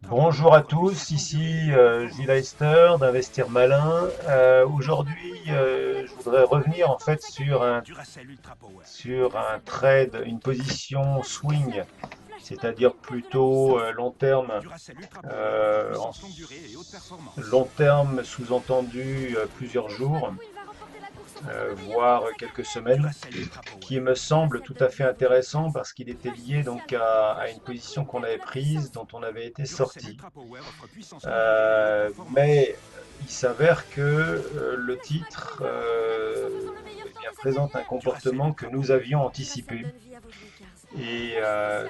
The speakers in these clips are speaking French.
Bonjour à tous, ici Gilles Heister d'Investir Malin. Aujourd'hui, je voudrais revenir en fait sur un trade, une position swing, c'est-à-dire plutôt long terme, long terme sous-entendu plusieurs jours, voire quelques semaines, qui me semble tout à fait intéressant parce qu'il était lié donc à une position qu'on avait prise, dont on avait été sorti. Mais il s'avère que le titre eh bien, présente un comportement que nous avions anticipé et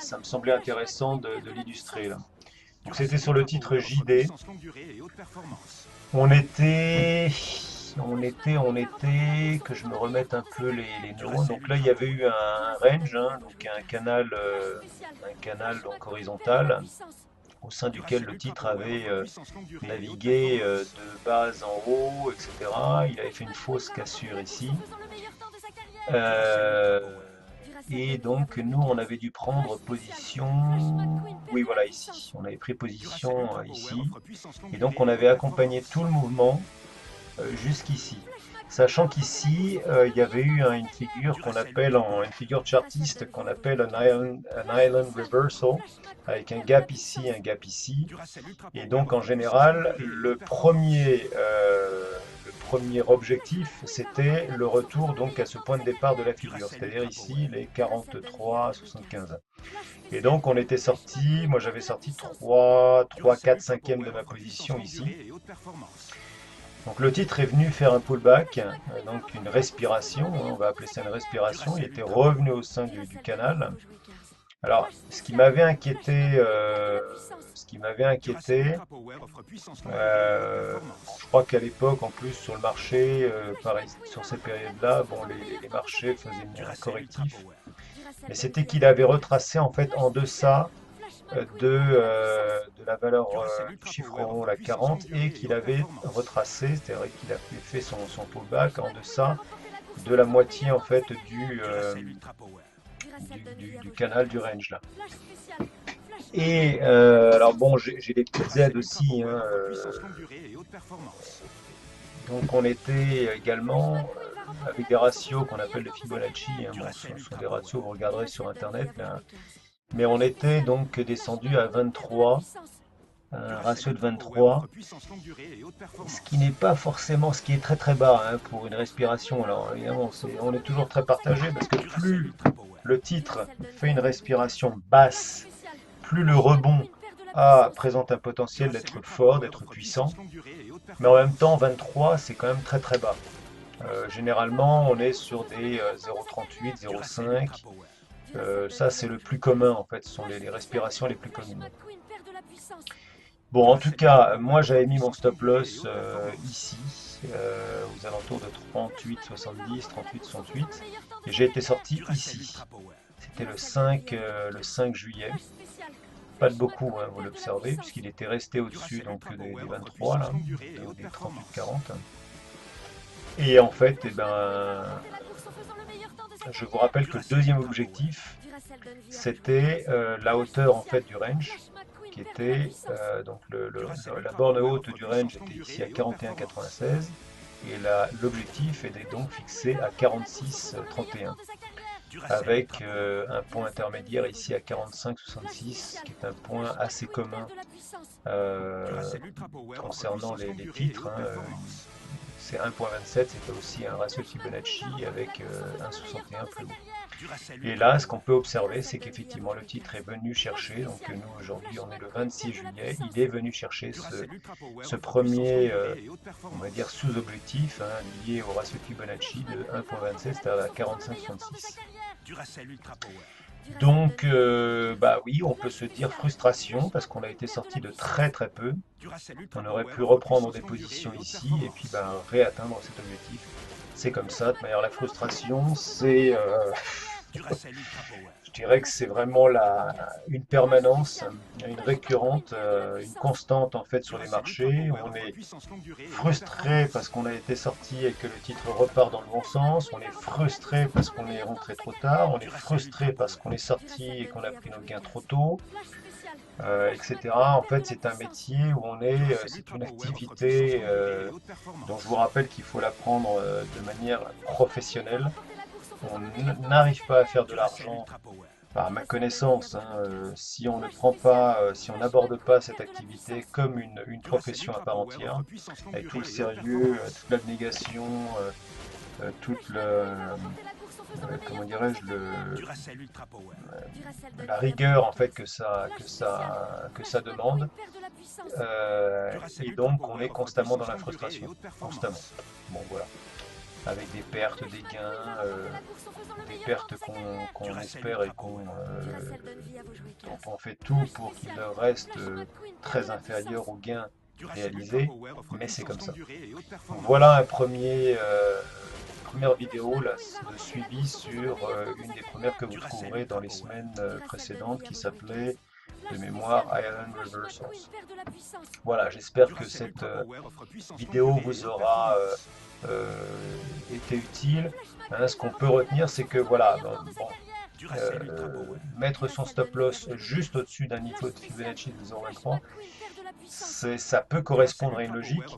ça me semblait intéressant de l'illustrer là. Donc c'était sur le titre JD. On était, que je me remette un peu les noms. Donc là, il y avait eu un range, hein, donc un canal donc horizontal, au sein duquel le titre avait navigué de bas en haut, etc. Il avait fait une fausse cassure ici. Euh, et donc nous, on avait dû prendre position, oui voilà, ici. On avait pris position ici. Et donc on avait accompagné tout le mouvement jusqu'ici. Sachant qu'ici, il y avait eu une figure une figure chartiste qu'on appelle un island reversal, avec un gap ici, un gap ici. Et donc, en général, le premier objectif, c'était le retour donc à ce point de départ de la figure, c'est-à-dire ici les 43,75. Et donc, on était sorti, moi j'avais sorti 3, 4, 5e de ma position ici. Donc le titre est venu faire un pullback, donc une respiration, hein, on va appeler ça une respiration. Il était revenu au sein du canal. Alors, bon, je crois qu'à l'époque, en plus, sur le marché, pareil, sur ces périodes-là, bon, les marchés faisaient un correctif, mais c'était qu'il avait retracé en fait en deçà de la valeur du chiffre rond, la 40, et qu'il avait retracé, c'est-à-dire qu'il avait fait son pullback en deçà de la moitié en fait du canal du range là. Et alors bon, j'ai des petites aides aussi, hein, donc on était également avec des ratios qu'on appelle les Fibonacci, hein, bon, ce sont des ratios, vous regarderez sur internet, mais on était donc descendu à 23, un ratio de 23, ce qui n'est pas forcément, ce qui est très très bas hein, pour une respiration. Alors évidemment, on est toujours très partagé parce que plus le titre fait une respiration basse, plus le rebond présente un potentiel d'être fort, d'être puissant. Mais en même temps, 23, c'est quand même très très bas. Généralement, on est sur des 0,38, 0,5. Ça, c'est le plus commun en fait, ce sont les respirations les plus communes. Bon, en tout cas, moi j'avais mis mon stop loss ici, aux alentours de 38,70, 38,68, et j'ai été sorti ici. C'était le 5 juillet. Pas de beaucoup, hein, vous l'observez, puisqu'il était resté au-dessus donc des 23, là, des 38,40. Et en fait, eh ben, je vous rappelle que le deuxième objectif, c'était la hauteur en fait du range, qui était donc la borne haute du range était ici à 41,96 et l'objectif était donc fixé à 46,31 avec un point intermédiaire ici à 45,66 qui est un point assez commun concernant les titres. Hein, c'est 1,27, c'était aussi un ratio de Fibonacci avec 1,61 plus haut. Et là, ce qu'on peut observer, c'est qu'effectivement le titre est venu chercher, donc nous aujourd'hui on est le 26 juillet, il est venu chercher ce premier, on va dire sous-objectif hein, lié au ratio de Fibonacci de 1,27, c'est-à-dire à 45,66. Donc, bah oui, on peut se dire frustration parce qu'on a été sorti de très très peu. On aurait pu reprendre des positions ici et puis bah, réatteindre cet objectif. C'est comme ça. De manière, la frustration, je dirais que c'est vraiment une permanence, une récurrente, une constante en fait sur les marchés. On est frustré parce qu'on a été sorti et que le titre repart dans le bon sens. On est frustré parce qu'on est rentré trop tard. On est frustré parce qu'on est sorti et qu'on a pris nos gains trop tôt. etc. En fait, c'est un métier où c'est une activité dont je vous rappelle qu'il faut l'apprendre de manière professionnelle. On n'arrive pas à faire de l'argent, par ma connaissance, hein, si on ne prend pas, si on n'aborde pas cette activité comme une profession à part entière, avec tout le sérieux, toute l'abnégation, toute comment dirais-je, la rigueur en fait que ça demande. Et donc on est constamment dans la frustration, constamment. Bon voilà, avec des pertes, des gains, des pertes qu'on espère et dont on fait tout pour qu'il reste très inférieur aux gains réalisés, mais c'est comme ça. Donc voilà première vidéo là, de suivi sur une des premières que vous trouverez dans les semaines précédentes qui s'appelait de mémoire Island Reversals. Voilà, j'espère que cette vidéo vous aura été utile. Hein, ce qu'on peut retenir, c'est que voilà, bon, mettre son stop loss juste au-dessus d'un niveau de Fibonacci de 0,23, ça peut correspondre à une logique,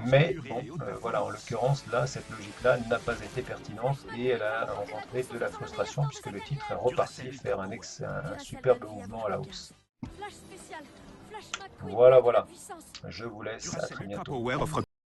mais bon, voilà, en l'occurrence, là, cette logique-là n'a pas été pertinente et elle a engendré de la frustration puisque le titre est reparti faire un superbe mouvement à la hausse. Voilà, voilà. Je vous laisse, à très bientôt.